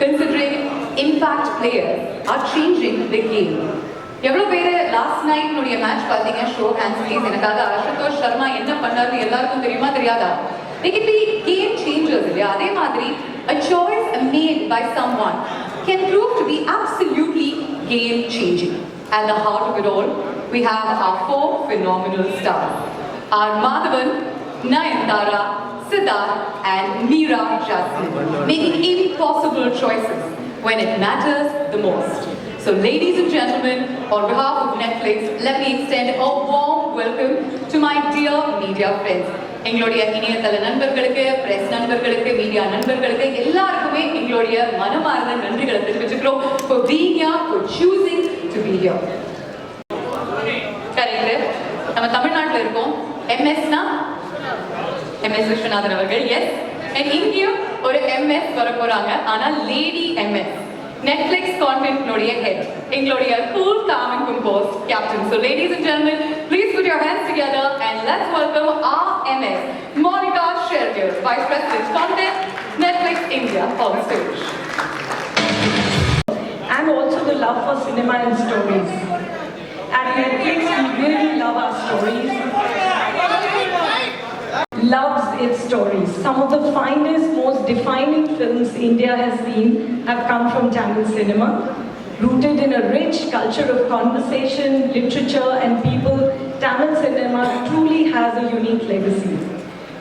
considering impact players are changing the game. எவ்வளோ பேர் last night உடைய மேட்ச் பார்த்தீங்க? Show hands please. எனக்காக அசுதோஷ் சர்மா என்ன பண்ணாருன்னு எல்லாருக்கும் தெரியுமா தெரியாதா? They can be game changers இல்லையா? அதே மாதிரி a choice made by someone can prove to be absolutely game changing. At the heart of it all, we have our four phenomenal stars. Our Madhavan, Nayanthara, Siddharth and Meera Jasmine, making impossible choices when it matters the most. So ladies and gentlemen, on behalf of Netflix, let me extend a warm welcome to my dear media friends. எங்களுடைய இணையதள நண்பர்களுக்கு, press நண்பர்களுக்கு, media நண்பர்களுக்கு எல்லாருக்குமே எங்களுடைய மனமார்ந்த நன்றிகளை தெரிவிச்சுக்கிறோம் for being here, for choosing to be here. Correct. நம்ம தமிழ்நாட்டில் இருக்கோம். எம்எஸ்னா எம்எஸ் விஸ்வநாதன் அவர்கள். எஸ். அண்ட் இங்கேயும் ஒரு எம்எஸ் வர போறாங்க. ஆனால் lady MS. Netflix content நோடைய head. எங்களுடைய cool, calm and composed captain. So ladies and gentlemen, please put your hands together and let's welcome our MS, Monica Scherger, Vice President Content, Netflix India, on stage. And also the love for cinema and stories. At Netflix, we really love our stories. Loves its stories. Some of the finest, most defining films India has seen have come from Tamil cinema. Rooted in a rich culture of conversation, literature and people, Tamil cinema truly has a unique legacy.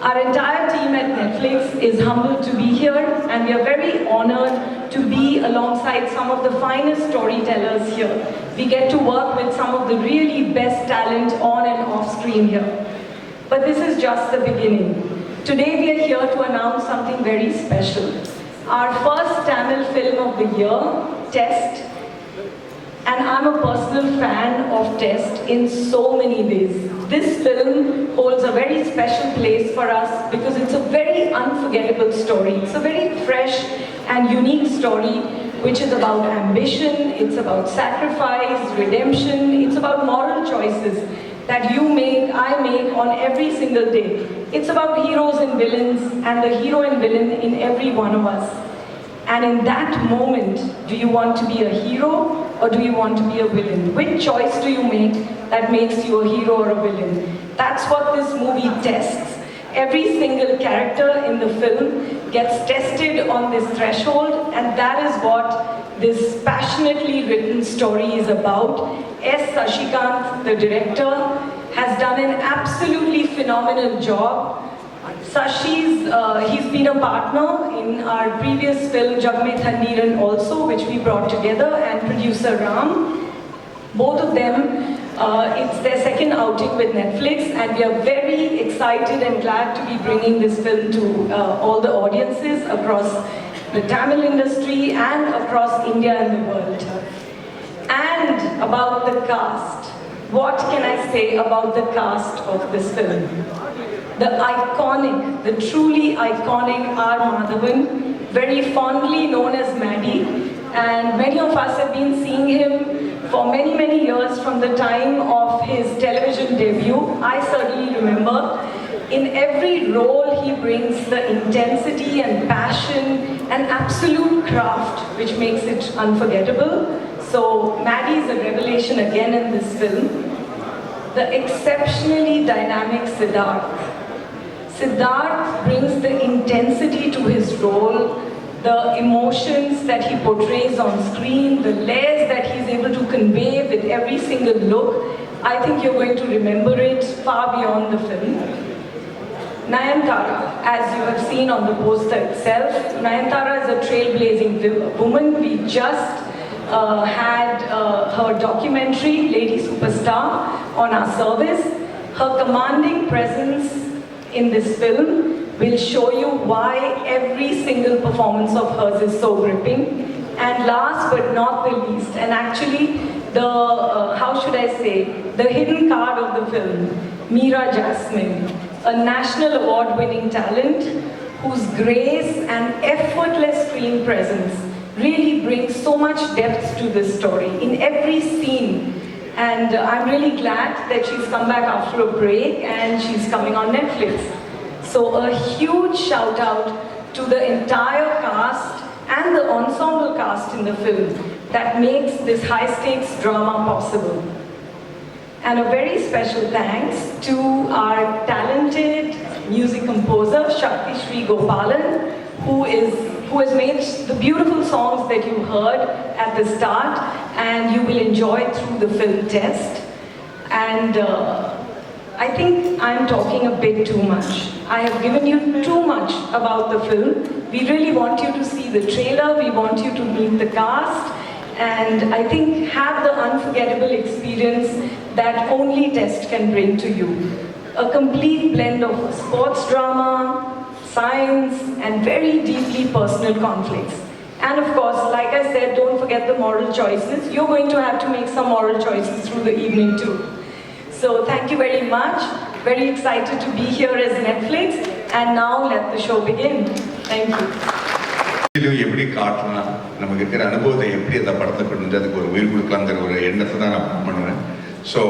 Our entire team at Netflix is humbled to be here, and we are very honored to be alongside some of the finest storytellers here. We get to work with some of the really best talent on and off screen here. But this is just the beginning. Today we are here to announce something very special. Our first Tamil film of the year, Test. And I'm a personal fan of Test in so many ways. This film holds a very special place for us because it's a very unforgettable story. It's a very fresh and unique story which is about ambition, it's about sacrifice, redemption, it's about moral choices that you make, I make on every single day. It's about heroes and villains and the hero and villain in every one of us. And in that moment, do you want to be a hero or do you want to be a villain? Which choice do you make that makes you a hero or a villain? That's what this movie tests. Every single character in the film gets tested on this threshold, and that is what this passionately written story is about. S. Sashikant, the director, has done an absolutely phenomenal job. He's been a partner in our previous film Jagme Thandiran also, which we brought together, and producer Ram. Both of them, it's their second outing with Netflix, and we are very excited and glad to be bringing this film to all the audiences across the Tamil industry and across India and the world. And about the cast, what can I say about the cast of this film? The iconic, the truly iconic R. Madhavan, very fondly known as Maddie, and many of us have been seeing him for many, many years from the time of his television debut. I certainly remember. In every role, he brings the intensity and passion and absolute craft, which makes it unforgettable. So Maddie is a revelation again in this film. The exceptionally dynamic Siddharth. Siddharth brings the intensity to his role, the emotions that he portrays on screen, the layers that he's able to convey with every single look. I think you're going to remember it far beyond the film. Nayanthara, as you have seen on the poster itself, Nayanthara is a trailblazing woman. We just had her documentary, Lady Superstar, on our service. Her commanding presence in this film will show you why every single performance of hers is so gripping. And last but not the least, and actually the, how should I say, the hidden card of the film, Meera Jasmine, a national award-winning talent whose grace and effortless screen presence really brings so much depth to this story in every scene. And I'm really glad that she's come back after a break and she's coming on Netflix. So a huge shout out to the entire cast and the ensemble cast in the film that makes this high-stakes drama possible. And a very special thanks to our talented music composer, Shakti Sri Gopalan, who has made the beautiful songs that you heard at the start and you will enjoy through the film test. And I think I'm talking a bit too much. I have given you too much about the film. We really want you to see the trailer, we want you to meet the cast, and I think have the unforgettable experience that only test can bring to you. A complete blend of sports drama, science, and very deeply personal conflicts. And of course, like I said, don't forget the moral choices. You're going to have to make some moral choices through the evening too. So thank you very much. Very excited to be here as Netflix. And now let the show begin. Thank you. எப்படி காட்டலாம், நமக்கு இருக்கிற அனுபவத்தை எப்படி அந்த படத்தை கொண்டு அதுக்கு ஒரு உயிர் கொடுக்கலாங்கிற ஒரு எண்ணத்தை தான் நான் பண்ணுவேன். ஸோ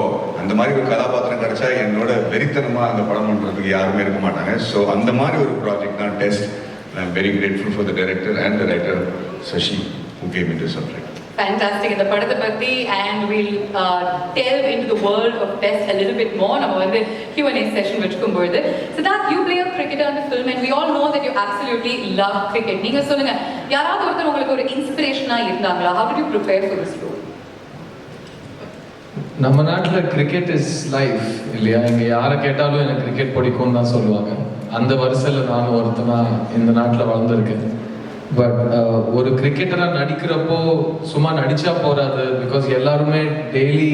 அந்த மாதிரி ஒரு கதாபாத்திரம் கிடைச்சா என்னோட வெறித்தனமாக அந்த படம் பண்ணுறதுக்கு யாருமே இருக்க மாட்டாங்க. ஸோ அந்த மாதிரி ஒரு ப்ராஜெக்ட் தான் test. I am very grateful for the director and the writer Shashi who came into the subject. Fantastic. இந்த படத்தை பத்தி and we'll delve into the world of test a little bit more. நம்ம வந்து Q&A session வச்சுக்கும் பொழுது. Siddharth, you play a cricketer in the film and we all know that you absolutely love cricket. நீங்க சொல்லுங்க, யாராவது ஒருத்தர் உங்களுக்கு ஒரு இன்ஸ்பிரேஷனா இருந்தாங்களா? How did you prepare for this role? நம்ம நாட்டில் கிரிக்கெட் இஸ் லைஃப் இல்லையா? இங்கே யாரை கேட்டாலும் எனக்கு கிரிக்கெட் பிடிக்கும்னு தான் சொல்லுவாங்க. அந்த வரிசையில் நானும் ஒருத்தனா இந்த நாட்டில் வளர்ந்துருக்கேன். பட் ஒரு கிரிக்கெட்டராக நடிக்கிறப்போ சும்மா நடிச்சா போறாது. பிகாஸ் எல்லாருமே டெய்லி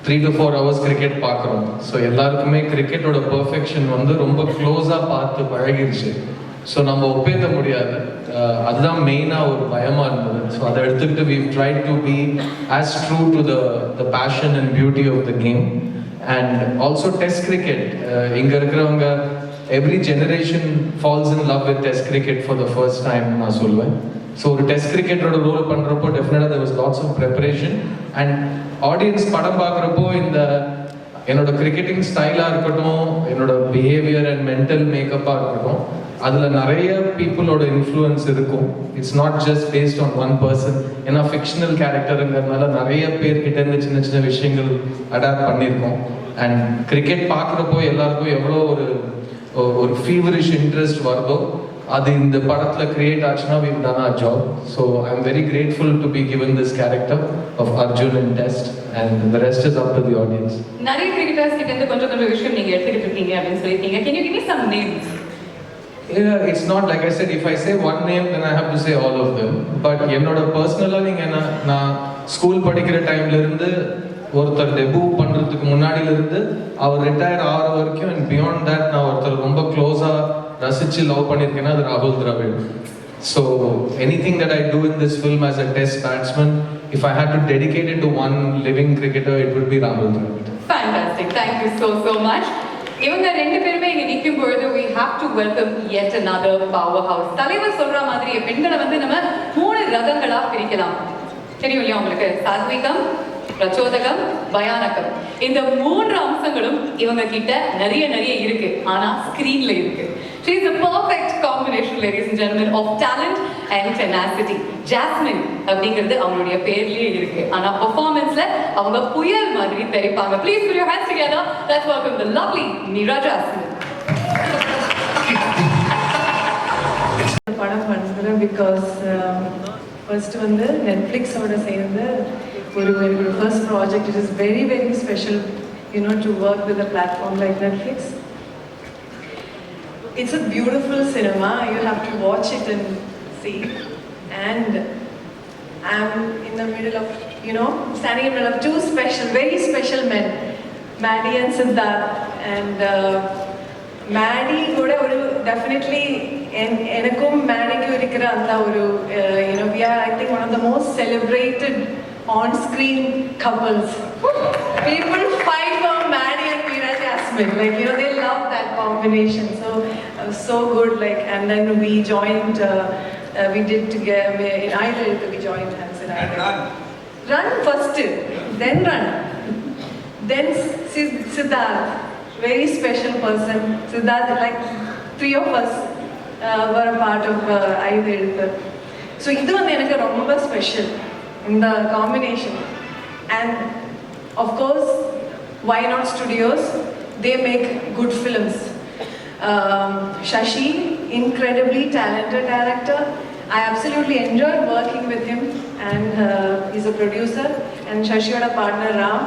3 to 4 hours கிரிக்கெட் பார்க்குறோம். ஸோ எல்லாருக்குமே கிரிக்கெட்டோட பர்ஃபெக்ஷன் வந்து ரொம்ப க்ளோஸாக பார்த்து பழகிடுச்சு. ஸோ நம்ம ஒப்பேற்ற முடியாது. அதுதான் மெயினாக ஒரு பயமாக இருந்தது. ஸோ அதை எடுத்துக்கிட்டு we've tried to be as true to the passion and beauty of the game. And also test cricket. இங்கே இருக்கிறவங்க every generation falls in love with test cricket for the first time நான் சொல்லுவேன். So ஒரு test கிரிக்கெட்டரோட role பண்ணுறப்போ டெஃபினட்டாக there was lots of preparation. And audience படம் பார்க்குறப்போ என்னோட கிரிக்கெட்டிங் ஸ்டைலாக இருக்கட்டும், என்னோட பிஹேவியர் அண்ட் மென்டல் மேக்கப்பாக இருக்கட்டும், அதில் நிறைய பீப்புளோட இன்ஃப்ளூயன்ஸ் இருக்கும். It's not just based on one person. ஏன்னா ஃபிக்ஷனல் கேரக்டருங்கிறதுனால நிறைய பேர்கிட்ட இருந்து சின்ன சின்ன விஷயங்கள் அடாப்ட் பண்ணியிருக்கோம். அண்ட் கிரிக்கெட் பார்க்குறப்போ எல்லாருக்கும் எவ்வளோ ஒரு ஃபீவரிஷ் இன்ட்ரெஸ்ட் வருதோ அது இந்த படத்தில் கிரியேட் ஆச்சுன்னா we've done our job. So I'm very grateful to be given this character of Arjun in Test and the rest is up to the audience. நிறைய கிரிக்கெட்டர்ஸ் கிட்ட இருந்து கொஞ்சம் விஷயம் நீங்க எடுத்துக்கிட்டு இருக்கீங்க அப்படின்னு சொல்லிட்டீங்க. Can you give me some names? Yeah, it's not like I said, if I say one name then I have to say all of them. But என்னோட பர்சனலாக நீங்கள் நான் ஸ்கூல் படிக்கிற டைம்ல இருந்து ஒருத்தர் டெபு பண்ணுறதுக்கு முன்னாடியிலிருந்து அவர் ரிட்டையர் ஆகிற வரைக்கும் அண்ட் பியாண்ட் தட் நான் ஒருத்தர் ரொம்ப க்ளோஸாக ரசித்து லவ் பண்ணியிருக்கேன்னா அது ராகுல் Dravid. So anything that I do in this film as a test batsman, if I had to dedicate it to one living cricketer it would be ராகுல் Dravid. Fantastic. Thank you so much. இவங்க ரெண்டு பேருமே இங்க நிற்கும் பொழுது we have to welcome yet another powerhouse. தலைவர் சொல்ற மாதிரி பெண்களை வந்து நம்ம 3 ரகங்களா பிரிக்கலாம். தெரியும் இல்லையா உங்களுக்கு? சாத்விகம், பிரச்சோதகம், பயானகம். இந்த 3 அம்சங்களும் இவங்க கிட்ட நிறைய இருக்கு. ஆனா ஸ்கிரீன்ல இருக்கு. She is the perfect combination, ladies and gentlemen, of talent and tenacity. Jasmine அப்படிங்கிறது அவங்களுடைய பேர்லயே இருக்கு. ஆனா பெர்ஃபார்மன்ஸ்ல அவங்க புயல் மாதிரி தெரிப்பாங்க. Please put your hands together. Let's welcome the lovely Meera Jasmine. படம் பண்ணுறேன் பிகாஸ் ஃபர்ஸ்ட் வந்து நெட்ஃப்ளிக்ஸோட சேர்ந்து ஒரு first project. It is very special to work with a platform like Netflix. It's a beautiful cinema. You have to watch it and see. And I'm in the middle of, standing in the middle of 2 very special men, Maddie and Siddharth. And Maddie kuda oru definitely enakkum Maddie ku irukra andha oru we are, I think, one of the most celebrated on-screen couples. People fight for Maddie and Meera Jasmine. Like, they love that combination. So good. Like, and then we joined, we did together, in either we joined hands in either. Run first, then run. Then Siddharth, very special person. Siddharth, like 3 of us were a part of either. So இது வந்து எனக்கு ரொம்ப special இந்த combination. And of course, Why Not Studios, they make good films. Shashi, incredibly talented director. I absolutely enjoyed working with him, and he's a producer. And Shashiyoda partner Ram.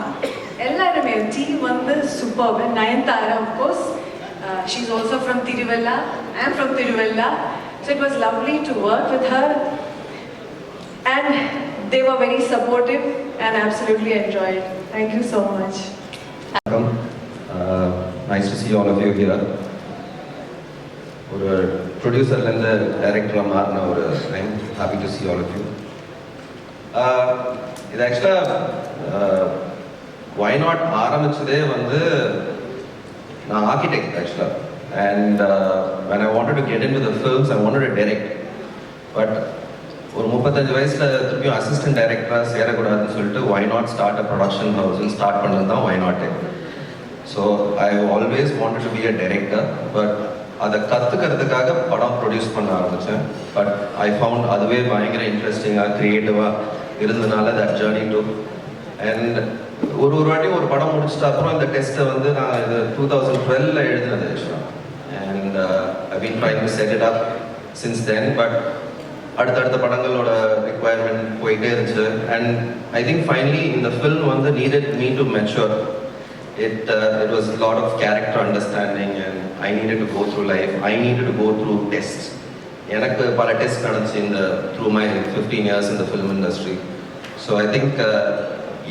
Ellarume team வந்து superb. And Nayanthara, of course, she's also from Tiruvalla. I am from Tiruvalla, so it was lovely to work with her. And they were very supportive, and absolutely enjoyed. Thank you so much. Welcome. Nice to see all of you here. ஒரு ப்ரொடியூசர்லேருந்து டைரக்டராக மாறின ஒரு time. Happy to see all of you. இது ஆக்சுவலாக why not ஆரம்பிச்சதே வந்து நான் architect ஆக்சுவலாக. And when I wanted to get into the films, I wanted to direct. But ஒரு 35 வயசில் திருப்பியும் அசிஸ்டன்ட் டைரக்டராக சேரக்கூடாதுன்னு சொல்லிட்டு why not start a production ஹவுஸ்ன்னு ஸ்டார்ட் பண்ணது தான் why not. So I always wanted to be a director. But அதை கற்றுக்கிறதுக்காக படம் ப்ரொடியூஸ் பண்ண ஆரம்பித்தேன். பட் ஐ ஃபவுண்ட் அதுவே பயங்கர இன்ட்ரெஸ்டிங்காக க்ரியேட்டிவாக இருந்ததுனால தட் ஜேர்னி டு. அண்ட் ஒரு வாட்டியும் ஒரு படம் முடிச்சிட்ட அப்புறம் இந்த டெஸ்ட்டை வந்து நான் இது 2012 எழுதினது ஆக்சுவலாக. And I been trying to set it up since then. But அடுத்தடுத்த படங்களோட ரிக்வயர்மெண்ட் போயிட்டே இருந்துச்சு. அண்ட் ஐ திங்க் ஃபைனலி இந்த ஃபில்ம் வந்து needed me to mature. It was a lot of character understanding, and I needed to go through life. I needed to go through tests. எனக்கு பல test நடந்துச்சு இந்த through my 15 years in the film industry. So I think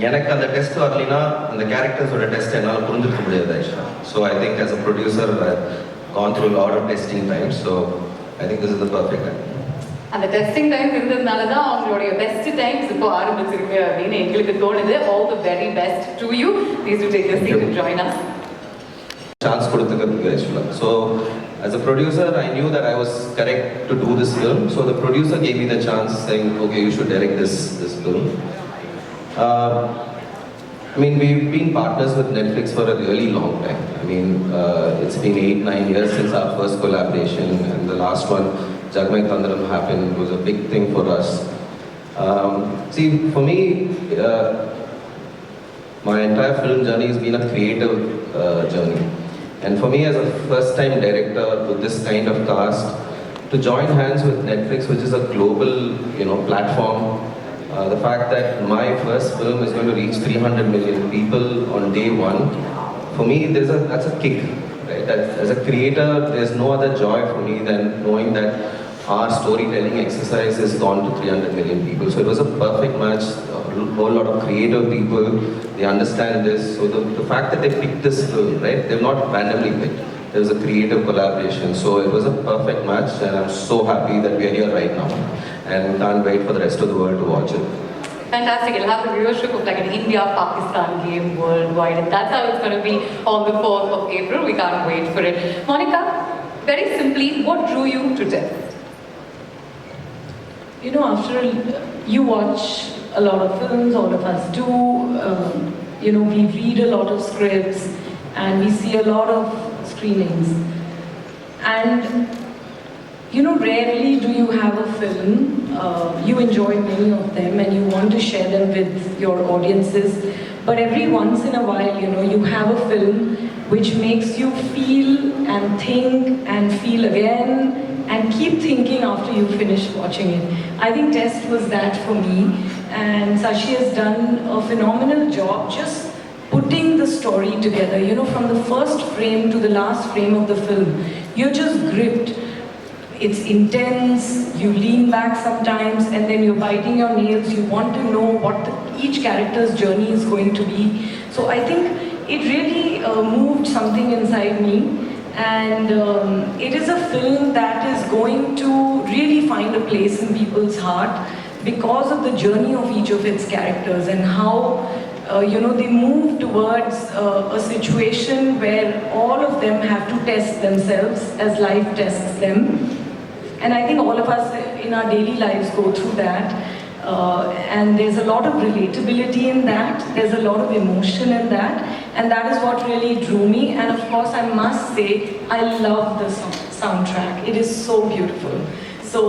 எனக்கு அந்த test வரலைன்னா அந்த கேரக்டர்ஸோட test என்னால் புரிஞ்சுக்க முடியாது ஆக்சுவலாக. So I think as a producer I've gone through a lot of testing times. So I think this is the perfect time. அந்த testing time இருந்ததுனால தான் அவங்களுடைய பெஸ்ட் டைம்ஸ் இப்போ ஆரம்பிச்சிருக்கு அப்படின்னு எங்களுக்கு தோணுது. All the very best to you. Please to take the seat and join us. Chance கொடுத்துக்கிறதுக்கு ஆக்சுவலாக. So as a producer I knew that I was correct to do this film. So the producer gave me the chance saying, okay, you should direct this film. I mean, we've been partners with Netflix for a really long time. I mean, it's been 8-9 years since our first collaboration, and the last one, Jagmay Thandiram, happened. It was a big thing for us. See, for me, my entire film journey has been a creative journey. And for me, as a first-time director with this kind of cast, to join hands with Netflix, which is a global, platform, the fact that my first film is going to reach 300 million people on day one, for me, that's a kick. Right? As a creator, there's no other joy for me than knowing that our storytelling exercise has gone to 300 million people. So it was a perfect match. A whole lot of creative people, they understand this. So the fact that they picked this film, right? They've not randomly picked. There was a creative collaboration. So it was a perfect match, and I'm so happy that we are here right now. And can't wait for the rest of the world to watch it. Fantastic. It'll have the viewership of like an India-Pakistan game worldwide, and that's how it's going to be on the 4th of April. We can't wait for it. Monica, very simply, what drew you to death? After you watch a lot of films, all of us do, we read a lot of scripts and we see a lot of screenings. And, rarely do you have a film, you enjoy many of them and you want to share them with your audiences. But every once in a while, you have a film which makes you feel and think and feel again and keep thinking after you finish watching it. I think Test was that for me, and Sashi has done a phenomenal job just putting the story together. From the first frame to the last frame of the film, you're just gripped. It's intense, you lean back sometimes and then you're biting your nails, you want to know what each character's journey is going to be. So I think it really moved something inside me. And it is a film that is going to really find a place in people's heart because of the journey of each of its characters and how they move towards a situation where all of them have to test themselves as life tests them. And I think all of us in our daily lives go through that. And there's a lot of relatability in that, there's a lot of emotion in that, and that is what really drew me. And of course I must say, I love the soundtrack. It is so beautiful. So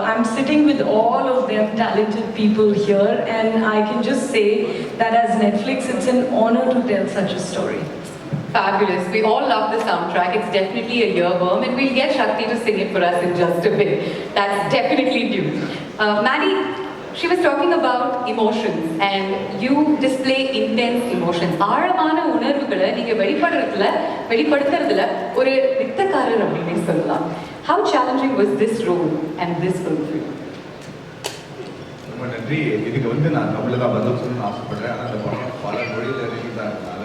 I'm sitting with all of them talented people here, and I can just say that as Netflix, it's an honor to tell such a story. Fabulous. We all love the soundtrack. It's definitely a earworm, and we'll get Shakti to sing it for us in just a bit. That's definitely due. Maddie, she was talking about emotions, and you display intense emotions. ஆழமான உணர்வுகளை நீங்க வெளிப்படுத்துறதுல ஒரு வித்தக்காரர் அப்படின்னு சொல்லலாம். How challenging was this role and this film for you? ரொம்ப நன்றி. இதுக்கு நான் தமிழில் தான் பதில் சொல்லணும்னு ஆசைப்படுறேன். ஆனால் அந்த படம் பல மொழியில் ரிலீஸ் ஆகிறதுனால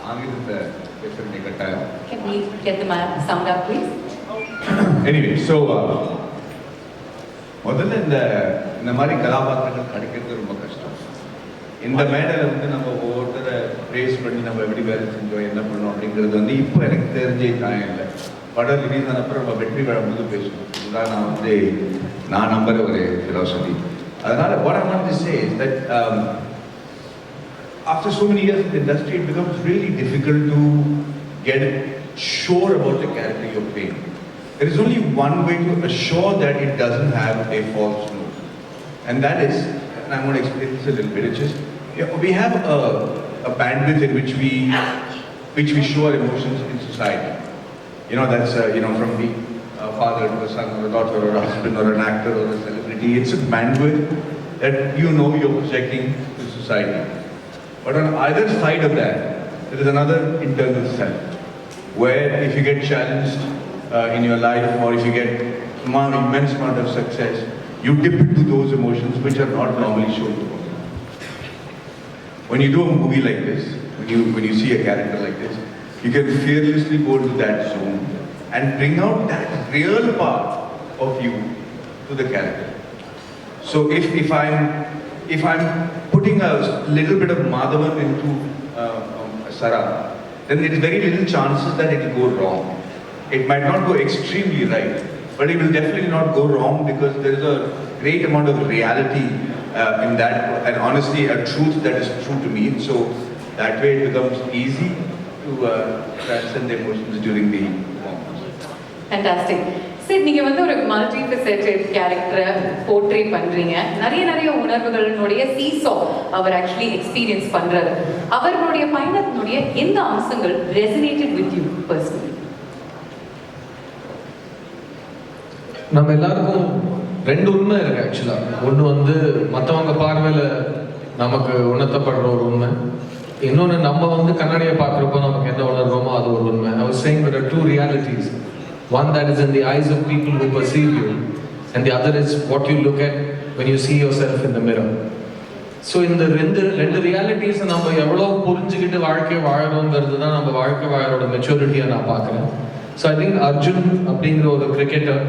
ஆங்கிலத்தை பேச வேண்டிய கட்டாயம். Can we get the sound up, please? Anyway, so முதல்ல இந்த மாதிரி கதாபாத்திரங்கள் கிடைக்கிறது ரொம்ப கஷ்டம். இந்த மேடையில் நம்ம ஒவ்வொருத்தரை ப்ரேஸ் பண்ணி நம்ம எப்படி வேலை செஞ்சோம் என்ன பண்ணோம் அப்படிங்கிறது இப்போ எனக்கு தெரிஞ்சே காயம் இல்லை. படம் ரிலீஸ் ஆன அப்புறம் நம்ம வெற்றி விழாம்போது பேசணும். இதுதான் நான் நம்புற ஒரு philosophy. அதனால what I want to say is that after so many years in the industry, it becomes really difficult to get sure about the character you're playing. There is only one way to assure that it doesn't have a false note, and that is, and I'm going to explain this a little bit. It's just we have a bandwidth in which we show our emotions in society. That's from the father to a son or a daughter or a husband or an actor or a celebrity. It's a bandwidth that you're projecting to society. But on either side of that, there is another internal self, where if you get challenged in your life, or if you get immense amount of success, you dip into those emotions which are not normally shown to us. When you do a movie like this, when you see a character like this, you can fearlessly go to that zone and bring out that real part of you to the character. So if I'm putting a little bit of Madhavan into Sara, then there is very little chances that it will go wrong. It might not go extremely right, but it will definitely not go wrong because there is a great amount of reality in that, and honestly a truth that is true to me. So that way it becomes easy to transcend the emotions during the performance. Fantastic. Sid, நீங்க ஒரு multifaceted character portray பண்றீங்க. நிறைய உணர்வுகளுடைய seesaw அவர் actually experience பண்றாரு. அவர்களுடைய பயணத்தினுடைய எந்த அம்சங்கள் resonated with you personally? நம்ம எல்லாருக்கும் ரெண்டு உண்மை இருக்கு ஆக்சுவலா. ஒன்று மற்றவங்க பார்வையில் நமக்கு உணர்த்தப்படுற ஒரு உண்மை, இன்னொன்று நம்ம கண்ணாடியை பார்க்குறப்போ நமக்கு என்ன உணர்றோமோ அது ஒரு உண்மை. I was saying there are two realities. One that is in the eyes of people who perceive you, and the other is what you look at when you see yourself in the mirror. So இந்த ரெண்டு realities நம்ம எவ்வளோ புரிஞ்சுக்கிட்டு வாழ்க்கை வாழறோங்கிறது தான் நம்ம வாழ்க்கை வாழறோட மெச்சூரிட்டியை நான் பார்க்குறேன். ஸோ ஐ திங்க் அர்ஜுன் அப்படிங்கிற ஒரு கிரிக்கெட்டர்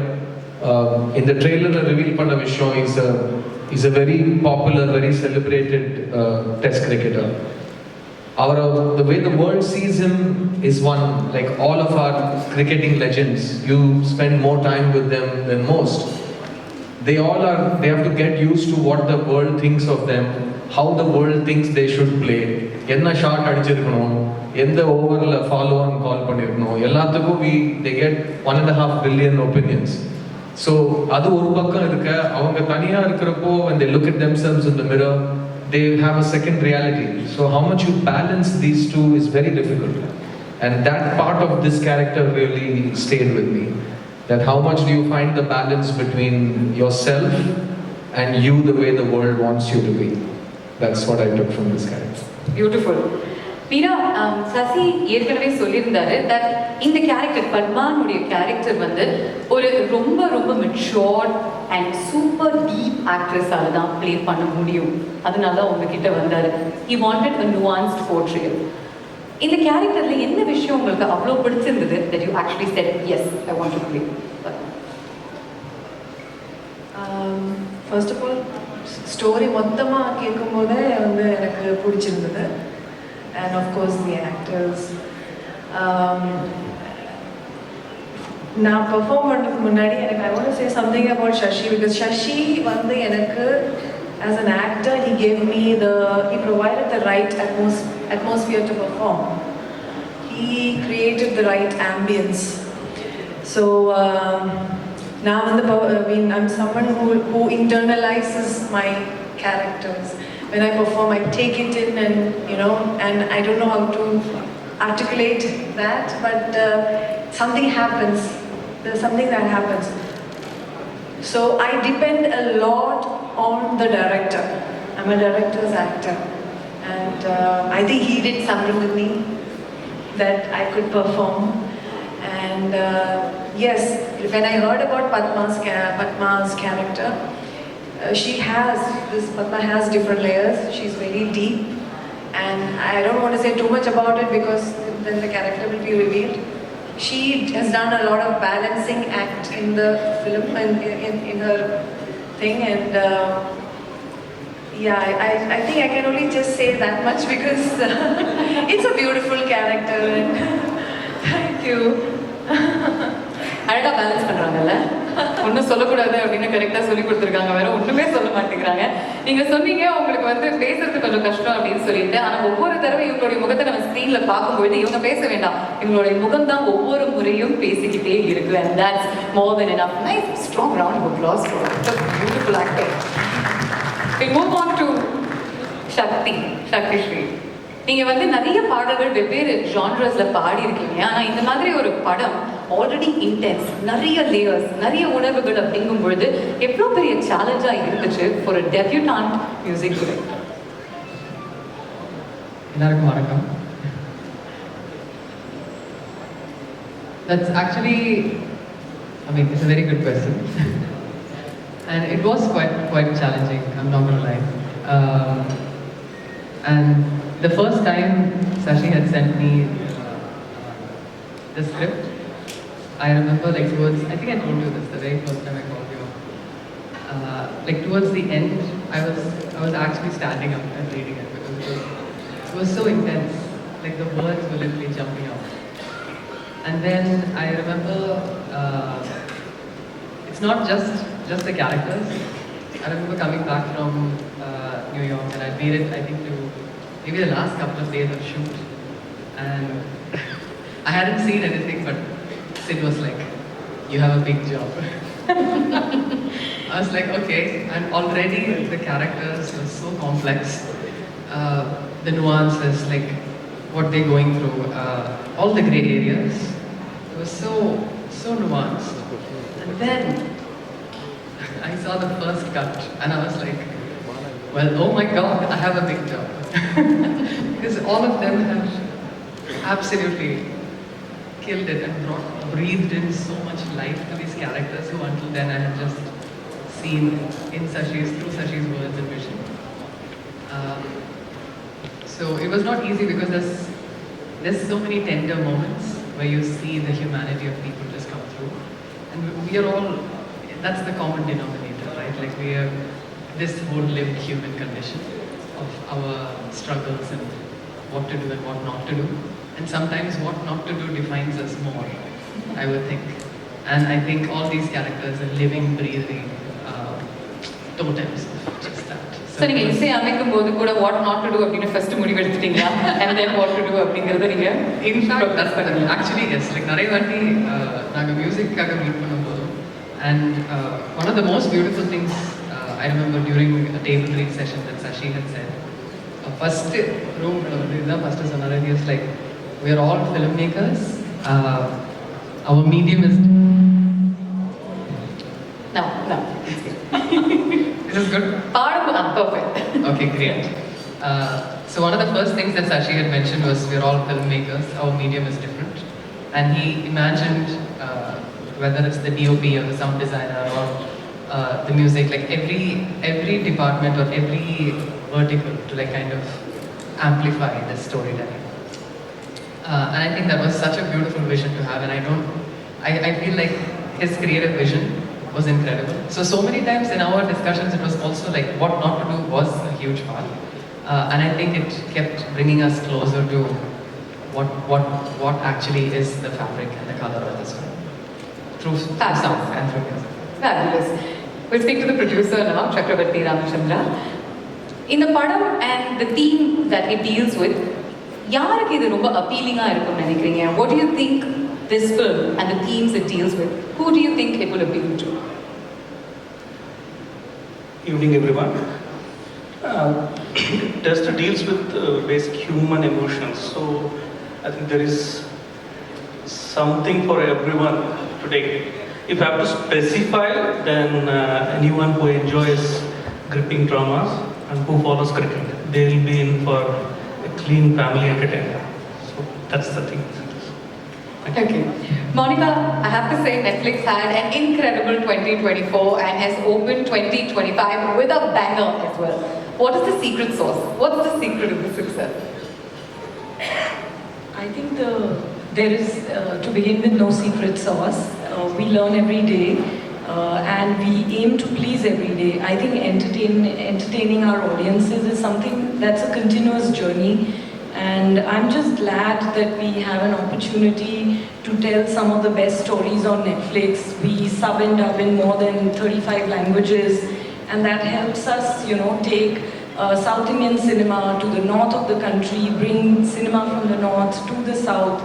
இந்த ட்ரெய்லரில் ரிவீல் பண்ண விஷயம் is a very popular, very celebrated test cricketer. The way the world sees him is one, like all of our cricketing legends, you spend more time with them than most. They have to get used to what the world thinks of them, how the world thinks they should play, enna shot adichirukano, endha over la follow on call pannirukano, ellathukum they get 1.5 billion opinions. So adu oru pakkam irukka, avanga thaniya irukkrappo when they look at themselves in the mirror, they have a second reality. So how much you balance these two is very difficult, and that part of this character really stayed with me. That how much do you find the balance between yourself and you the way the world wants you to be. That's what I took from this character. Beautiful. Meera, Sasi ஏற்கனவே சொல்லியிருந்தாரு that இந்த character பத்மானுடைய character ஒரு ரொம்ப matured and super deep ஆக்ட்ரஸால தான் play பண்ண முடியும், அதனால உங்ககிட்ட வந்தாரு. He wanted a nuanced portrayal. இந்த கேரக்டர்ல என்ன விஷயம் உங்களுக்கு அவ்வளோ பிடிச்சிருந்தது that you actually said yes, I want to play? First of all, story மொத்தமாக கேட்கும்போதே எனக்கு பிடிச்சிருந்தது. And of course the actors. நான் பெர்ஃபார்ம் பண்ணுறதுக்கு முன்னாடி I want to say something about Shashi, because Shashi எனக்கு as an actor he provided the right atmosphere to perform. He created the right ambience. So Now, I'm someone who internalizes my characters. When I perform, I take it in, and I don't know how to articulate that, but something happens. There's something that happens. So I depend a lot on the director. I'm a director's actor, and I think he did something with me that I could perform. And yes, when I heard about Padma's character, Padma has different layers. She's very deep, and I don't want to say too much about it because then the character will be revealed. She has done a lot of balancing act in the film and in her thing, and I think I can only just say that much because it's a beautiful character. And thank you. அழகா balance பண்றாங்கல்ல, ஒன்றும் சொல்லக்கூடாது அப்படின்னு கரெக்டாக சொல்லி கொடுத்துருக்காங்க, வேற ஒன்றுமே சொல்ல மாட்டேங்கிறாங்க. நீங்க சொன்னீங்க உங்களுக்கு வந்து பேசுறது கொஞ்சம் கஷ்டம் அப்படின்னு சொல்லிட்டு, ஆனால் ஒவ்வொரு தடவை இவங்களுடைய முகத்தை நம்ம ஸ்க்ரீன்ல பார்க்கும்போது இவங்க பேச வேண்டாம், இவங்களுடைய முகம் தான் ஒவ்வொரு முறையும் பேசிக்கிட்டே இருக்கு. And that's more than enough. Nice strong round of applause for the beautiful actor. We move on to Shakti Shree. நீங்க வந்து நிறைய பாடல்கள் வெவ்வேறு ஜான்ரஸ்ல பாடி இருக்கீங்க. ஆனா இந்த மாதிரி ஒரு படம் ஆல்ரெடி இன்டென்ஸ், நிறைய லேயர்ஸ், நிறைய உணர்வுகள் அப்படிங்கும் பொழுது எவ்வளவு பெரிய சேலஞ்சா இருந்துச்சு for a debutant music director? எல்லாருக்கும் வணக்கம். That's actually, it's a very good question. And it was quite challenging, I'm not gonna lie. And the first time Sashi had sent me the script, I remember I think I told you this the very first time I called you. Towards the end, I was actually standing up and reading it because it was so intense. Like the words were literally jumping out. And then I remember it's not just the characters. I remember coming back from New York, and I made it, I think, to maybe the last couple of days of shoot, and I hadn't seen anything, but Sid was like, "You have a big job." I was like, okay, and already the characters were so complex, the nuances, like what they're going through, all the grey areas, it was so nuanced. And then I saw the first cut, and I was like, well, oh my God, I have a big job. Because all of them have absolutely killed it and breathed in so much life to these characters who until then I had just seen through Sashi's words and vision. So it was not easy because there's so many tender moments where you see the humanity of people just come through. And we are all, that's the common denominator, right? Like we are this whole lived human condition of our struggles and what to do and what not to do. And sometimes what not to do defines us more, I would think. And I think all these characters are living, breathing totems of just that. So நீங்க இசை அமைக்கும் போது கூட what not to do அப்படின்னு first முடிவு எடுத்துட்டீங்களா? And then what to do அப்படிங்கறத நீங்க in fact that's better. Actually yes, like நிறைய வாட்டி நாங்க மியூசிக்காக மீட் பண்ணும்போது, and one of the most beautiful things I remember during a table read session that Sashi had said, first room first sonara, he was like, we are all filmmakers, our medium is no This is good? Perfect. Okay, great. So one of the first things that Sashi had mentioned was we're all filmmakers, our medium is different. And he imagined whether it's the DOP or the sound designer or the music, like every department or every vertical to like kind of amplify the storytelling. And I think that was such a beautiful vision to have, and I feel like his creative vision was incredible. So many times in our discussions it was also like what not to do was a huge part. And I think it kept bringing us closer to what actually is the fabric and the color of this film. Through sound and through music. Fabulous. We'll speak to the producer now, Chakravarti Ramachandra. In the padam and the theme that it deals with, யாருக்கு இது ரொம்ப அப்பீலிங்கா இருக்கும்னு நினைக்கிறீங்க? What do you think this film and the themes it deals with, who do you think it will appeal to? Evening, everyone. Test deals with basic human emotions, so I think there is something for everyone to take. If I have to specify, then anyone who enjoys gripping dramas and who follows cricket, they will be in for a clean family entertainment. So that's the thing. Okay. Monica, I have to say Netflix had an incredible 2024 and has opened 2025 with a banger as well. What is the secret sauce? What's the secret of the success? I think there is, to begin with, no secret sauce. We learn every day and we aim to please every day. I think entertaining our audiences is something that's a continuous journey. And I'm just glad that we have an opportunity to tell some of the best stories on Netflix. We sub and dub in more than 35 languages, and that helps us, take South Indian cinema to the north of the country, bring cinema from the north to the south,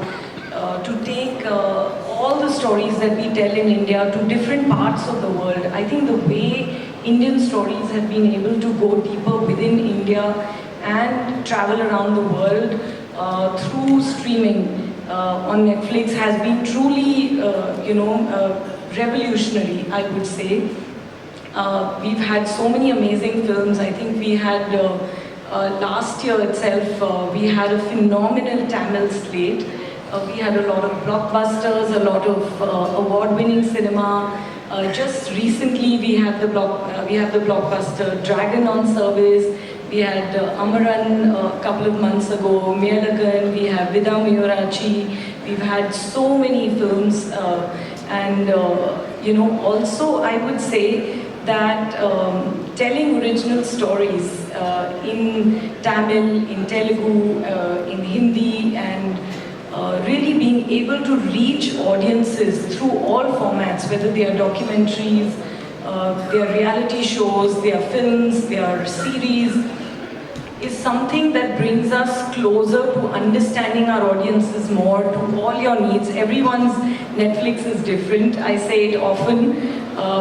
to take all the stories that we tell in India to different parts of the world. I think the way Indian stories have been able to go deeper within India and travel around the world through streaming on Netflix has been truly, revolutionary, I would say. We've had so many amazing films. I think we had, last year itself, we had a phenomenal Tamil slate. We had a lot of blockbusters, a lot of award-winning cinema. Just recently we have the blockbuster Dragon on Service. We had Amaran a couple of months ago, Melagan, we have Vida Miyurachi. We've had so many films and also I would say that telling original stories in Tamil, in Telugu, in Hindi, and really being able to reach audiences through all formats, whether they are documentaries, they are reality shows, they are films, they are series, is something that brings us closer to understanding our audiences more, to all your needs. Everyone's Netflix is different. I say it often.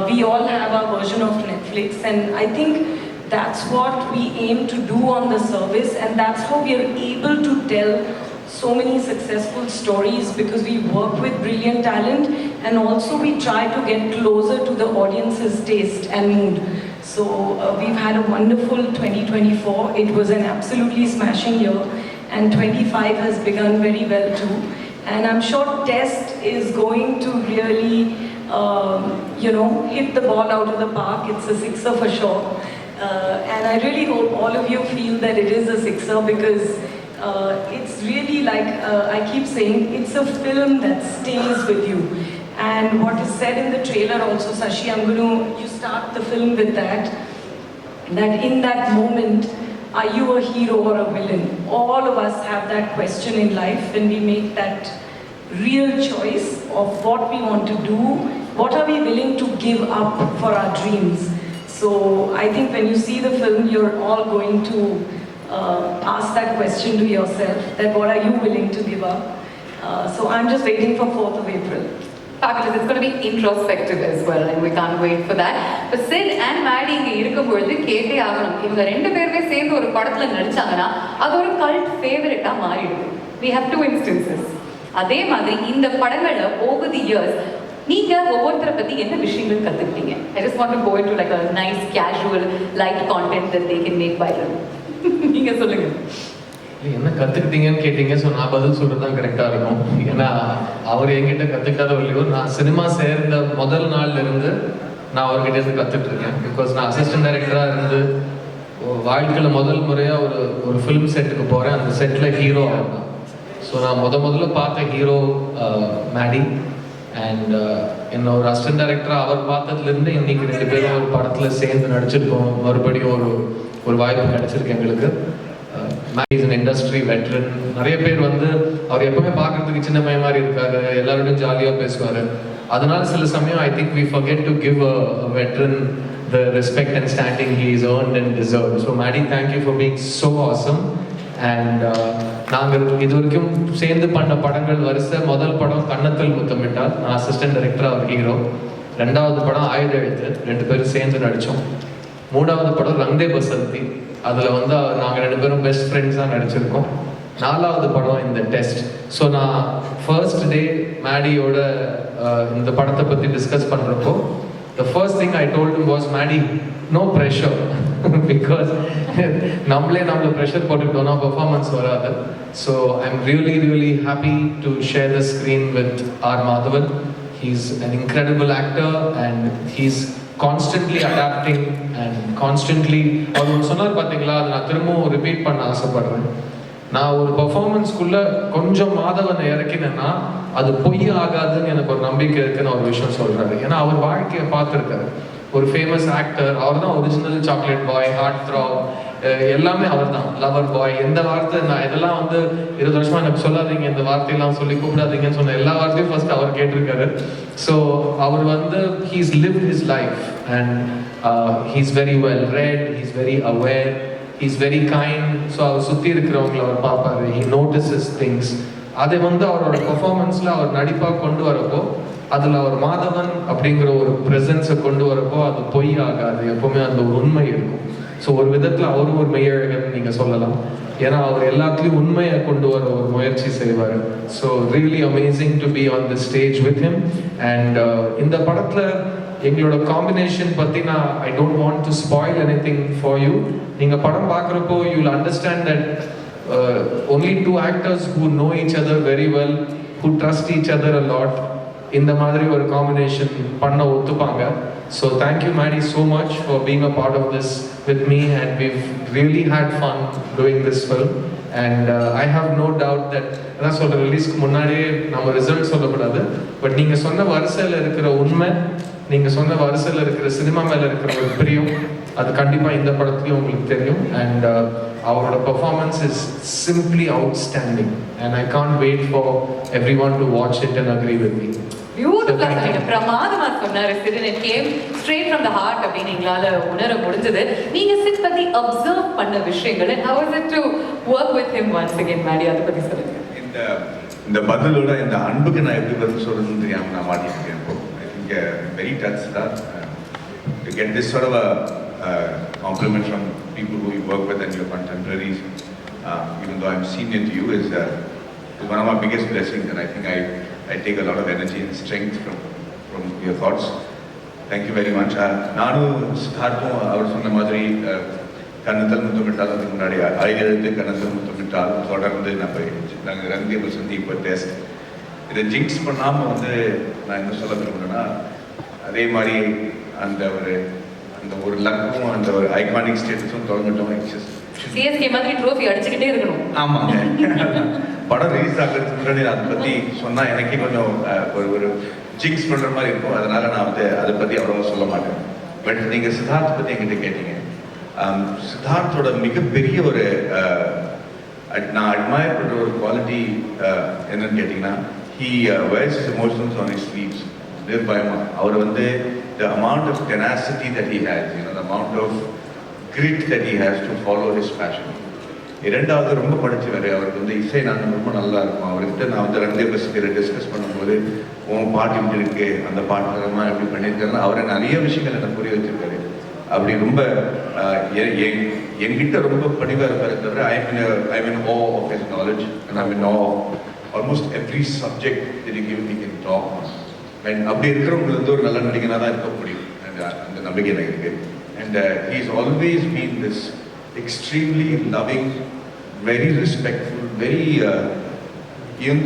We all have our version of Netflix, and I think that's what we aim to do on the service, and that's how we are able to tell so many successful stories, because we work with brilliant talent and also we try to get closer to the audience's taste and mood. So we've had a wonderful 2024. It was an absolutely smashing year, and 25 has begun very well too. And I'm sure Test is going to really, hit the ball out of the park. It's a sixer for sure. And I really hope all of you feel that it is a sixer, because it's really like, I keep saying, it's a film that stays with you. And what is said in the trailer also, Sashi, you start the film with that in that moment, are you a hero or a villain? All of us have that question in life when we make that real choice of what we want to do, what are we willing to give up for our dreams. So I think when you see the film, you're all going to ask that question to yourself, that what are you willing to give up? So I'm just waiting for 4th of April. Fabulous. It's going to be introspective as well, and we can't wait for that. But Sid and Maddie இங்க இருக்கும்பொழுது கேட்டே ஆகணும். இவங்க ரெண்டு பேருமே சேர்ந்து ஒரு படத்துல நடிச்சாங்கன்னா அது ஒரு கல்ட் ஃபேவரட்டா மாறிடுது. We have two instances. அதே மாதிரி இந்த படங்கள்ல over the years நீங்க ஒவ்வொருத்தரை பத்தி என்ன விஷயங்கள் கத்துக்கிட்டீங்க? I just want to go into like a nice casual light content that they can make viral. நீங்க சொல்லுங்க. என்ன கற்றுக்கிட்டீங்கன்னு கேட்டீங்க. ஸோ நான் பதில் சொல்கிறது தான் கரெக்டாக இருக்கும். ஏன்னா அவர் என்கிட்ட கற்றுக்காத இல்லையோ, நான் சினிமா சேர்ந்த முதல் நாள்லேருந்து நான் அவர்கிட்டேருந்து கற்றுட்ருக்கேன். பிகாஸ் நான் அசிஸ்டன்ட் டைரக்டராக இருந்து வாழ்க்கையில் முதல் முறையாக ஒரு ஃபிலிம் செட்டுக்கு போகிறேன். அந்த செட்டில் ஹீரோ அவர் தான். ஸோ நான் முதல்ல பார்த்த ஹீரோ மேடி. அண்ட் என்ன ஒரு அசிஸ்டன்ட் டைரக்டராக அவர் பார்த்ததுலேருந்து இன்னைக்கு 2 பேரும் ஒரு படத்தில் சேர்ந்து நடிச்சிருக்கோம். மறுபடியும் ஒரு வாய்ப்பு கிடைச்சிருக்கு எங்களுக்கு. Maddy is an industry veteran. நிறைய பேர் வந்து அவர் எப்பவுமே பார்க்கறதுக்கு சின்ன பையன் மாதிரி இருக்காரு, எல்லாரோடையும் ஜாலியாக பேசுவார். அதனால சில சமயம் I think we forget to give a veteran the respect and standing he is earned and deserved. So Maddie, thank you for being so awesome. And நாங்கள் இது வரைக்கும் சேர்ந்து பண்ண படங்கள் வரிசை முதல் படம் கன்னத்தில் முத்தமிட்டால், நான் அசிஸ்டன்ட் டைரக்டர், அவர் ஹீரோ. ரெண்டாவது படம் ஆயுத எழுத்து, 2 பேரும் சேர்ந்து நடித்தோம். மூணாவது படம் ரங்தே பசந்தி, அதில் வந்து நாங்கள் 2 பேரும் பெஸ்ட் ஃப்ரெண்ட்ஸாக நடிச்சிருக்கோம். 4வது படம் இந்த டெஸ்ட். ஸோ நான் ஃபர்ஸ்ட் டே மேடியோட இந்த படத்தை பற்றி டிஸ்கஸ் பண்ணுறப்போ the first thing I told him was, Maddie, no pressure. Because நம்மளே ப்ரெஷர் போட்டுக்கிட்டோம்னா பெர்ஃபார்மன்ஸ் வராது. So I'm really happy to share the screen with R. Madhavan. He's an incredible actor and he's constantly adapting and constantly, அவர் சொன்னார் பார்த்தீங்களா, அதை நான் திரும்பவும் repeat பண்ண ஆசைப்படுறேன். நான் ஒரு பெர்ஃபார்மன்ஸ்குள்ள கொஞ்சம் மாதவனை இறக்கினேன்னா அது பொய் ஆகாதுன்னு எனக்கு ஒரு நம்பிக்கை இருக்குன்னு ஒரு விஷயம் சொல்றாரு. ஏன்னா அவர் வாழ்க்கையை பார்த்துருக்காரு. ஒரு ஃபேமஸ் ஆக்டர், அவர் தான் original chocolate boy, heartthrob, எல்லாமே அவர் தான். லவர் பாய், எந்த வார்த்தை நான் இதெல்லாம் வந்து 20 வருஷமா எனக்கு சொல்லாதீங்க, இந்த வார்த்தையெல்லாம் சொல்லி கூப்பிடாதீங்கன்னு சொன்ன எல்லா வார்த்தையும் ஃபர்ஸ்ட் அவர் கேட்டிருக்காரு. ஸோ அவர் வந்து he's lived his life and he's very well read, he's very aware, he's very kind. So அவர் சுற்றி இருக்கிறவங்களை அவர் பார்ப்பாரு, he notices things. அதை வந்து அவரோட பெர்ஃபார்மன்ஸில் அவர் நடிப்பாக கொண்டு வரப்போ, அதில் அவர் மாதவன் அப்படிங்கிற ஒரு ப்ரெசன்ஸை கொண்டு வரப்போ அது பொய் ஆகாது, எப்போவுமே அந்த ஒரு உண்மை இருக்கும். ஸோ ஒரு விதத்தில் அவரும் ஒரு மெய்யழகன் நீங்கள் சொல்லலாம். ஏன்னா அவர் எல்லாத்துலேயும் உண்மையை கொண்டு வர ஒரு முயற்சி செய்வார். So really amazing to be on the stage with him. And இந்த படத்தில் எங்களோட காம்பினேஷன் பற்றி நான் I don't want to spoil anything for you. நீங்கள் படம் பார்க்குறப்போ you will understand that only 2 actors who know each other very well, who trust each other a lot, இந்த மாதிரி ஒரு காம்பினேஷன் பண்ண ஒத்துப்பாங்க. So thank you Maddy so much for being a part of this with me, and we've really had fun doing this film. And I have no doubt that அதான் சொல்கிற ரிலீஸ்க்கு முன்னாடியே நம்ம ரிசல்ட் சொல்லக்கூடாது, பட் நீங்கள் சொன்ன வரிசையில் இருக்கிற உண்மை, நீங்கள் சொன்ன வரிசையில் இருக்கிற சினிமா மேலே இருக்கிற ஒரு பிரியம், அது கண்டிப்பாக இந்த படத்துலையும் உங்களுக்கு தெரியும். அண்ட் அவரோட performance is simply outstanding and I can't wait for everyone to watch it and agree with me. பியூட்டிஃபுல்லா சொன்னீங்க, பிரமாதமா சொன்னாரு. Said it came straight from the heart அப்படின்னு எங்களால உணர முடிஞ்சது. நீங்க சிட் பத்தி அப்சர்வ் பண்ண விஷயங்கள், and how is it to work with him once again, Maddy, அதை பத்தி சொல்லுங்க. இந்த பதிலோட இந்த அன்புக்கு நான் எப்படி பதில் சொல்றதுன்னு தெரியாம நான் மாட்டிருக்கேன். I think very touched that to get this sort of a compliment from people who you work with and your contemporaries, even though I'm senior to you, is one of my biggest blessings, and I think I take a lot of energy and strength from your thoughts. Thank you very much. நானும் சித்தார்த்தும் அவர் சொன்ன மாதிரி கன்னத்தில் முத்தமிட்டால் அதுக்கு முன்னாடி ஆயுதெழுத்து கன்னத்தில் முத்தமிட்டால் தொடர்ந்து நாங்கள் ரங்கதே பசந்தி இப்போ டெஸ்ட் இதை ஜிங்க்ஸ் பண்ணாமல் வந்து நான் என்ன சொல்ல விரும்புகிறேன்னா, அதே மாதிரி அந்த ஒரு லக்கும் அந்த ஒரு ஐகானிக் ஸ்டேட்டஸும் தொடங்கட்டும். சிஎஸ்கே மாதிரி ட்ரோஃபி அடிச்சுக்கிட்டே இருக்கணும். ஆமாங்க, படம் ரிலீஸ் ஆகிறதுக்கு முன்னாடி அதை பற்றி சொன்னால் எனக்கே கொஞ்சம் ஒரு ஜிங்க்ஸ் பண்ணுற மாதிரி இருக்கும். அதனால நான் வந்து அதை பற்றி அவ்வளோவா சொல்ல மாட்டேன். பட் நீங்கள் சித்தார்த் பற்றி என்கிட்ட கேட்டீங்க. சித்தார்த்தோட மிகப்பெரிய ஒரு நான் அட்மயர் பண்ணுற ஒரு குவாலிட்டி என்னன்னு கேட்டிங்கன்னா, he wears his emotions on his sleeves. நிர்பயமா அவர் வந்து the amount of tenacity that he has, the amount of grit that he has to follow his passion. இரண்டாவது ரொம்ப படிச்சவர், அவருக்கு வந்து இசை நான் ரொம்ப நல்லா இருக்கும். அவர்கிட்ட நான் வந்து ரங்கதே பசங்களை டிஸ்கஸ் பண்ணும்போது உன் பாட்டு இப்படி இருக்கு, அந்த பாட்டுமா எப்படி பண்ணியிருக்காருன்னு அவரை நிறைய விஷயங்கள் எனக்கு புரிய வச்சிருக்காரு. அப்படி ரொம்ப என்கிட்ட ரொம்ப படிவாக இருப்பாரு தவிர I'm in awe of his knowledge, and I'm in awe of almost every subject that you give me can talk. And அப்படி இருக்கிறவங்களுக்கு வந்து ஒரு நல்ல நடிகனாக தான் இருக்க முடியும், அந்த நம்பிக்கை எனக்கு இருக்கு. And he's always been this extremely loving, very respectful, very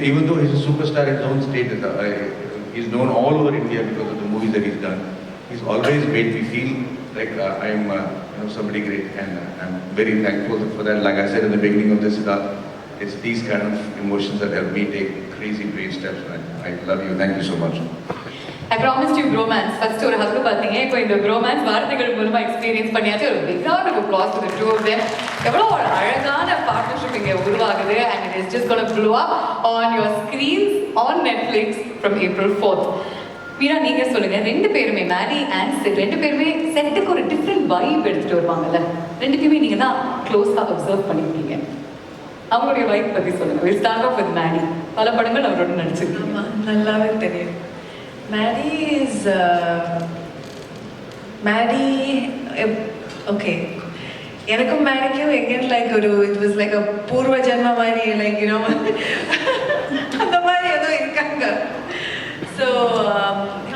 even though he's a superstar in his own state, he's known all over India because of the movies that he's done. He's always made me feel like I'm somebody great, and I'm very thankful for that. Like I said in the beginning of this, it's these kind of emotions that help me take crazy brave steps. I love you. Thank you so much. I promised you bromance. First ஒரு ஹக் பார்த்தீங்க, இப்போ இந்த bromance வார்த்தைகள் மூலமா experience பண்ணியாச்சு. ஒரு big round of applause to the two of them. எவ்வளோ ஒரு அழகான பார்ட்னர்ஷிப் இங்கே உருவாகுது, and it is just going to blow up on your screens on Netflix from April 4th. Meera, நீங்க சொல்லுங்க, 2 பேருமே மேடி அண்ட் சிட் 2 பேருமே செட்டுக்கு ஒரு டிஃப்ரெண்ட் வைப் எடுத்துட்டு வருவாங்கல்ல, 2 பேருமே நீங்க தான் க்ளோஸா அப்சர்வ் பண்ணிருக்கீங்க. அவங்களுடைய வைஃப் பத்தி சொல்லுங்க. We'll start off with Maddie. பல படங்கள் அவரோட நடிச்சிருக்கீங்க. ஆமா, நல்லாவே தெரியும். மேடி இஸ் மேடி ஓகே, எனக்கும் மேடிக்கும் எங்கேன்னு லைக் ஒரு இட் வாஸ் லைக் பூர்வ ஜென்ம மாதிரி லைக் யூனோ அந்த மாதிரி ஏதோ இருக்காங்க. So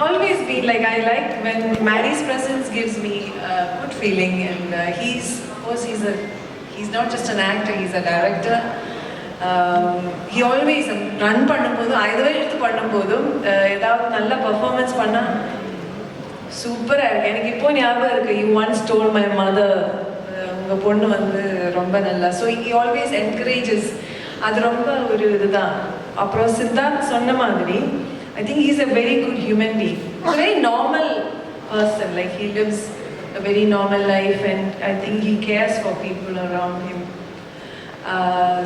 always been like I like when Maddy's presence gives me a good feeling and he's not just an actor, he's a director. He always run பண்ணும்போது இதுவே எடுத்து பண்ணும்போதும் ஏதாவது நல்ல பர்ஃபார்மன்ஸ் பண்ணால் சூப்பராக இருக்கு. எனக்கு இப்போ ஞாபகம் இருக்கு, you once told my mother உங்கள் பொண்ணு வந்து ரொம்ப நல்லா. So he always encourages. அது ரொம்ப ஒரு இதுதான். அப்புறம் சித்தார்த் சொன்ன மாதிரி I think he's a very good human being, very normal person. Like he lives a very normal life and I think he cares for people around him.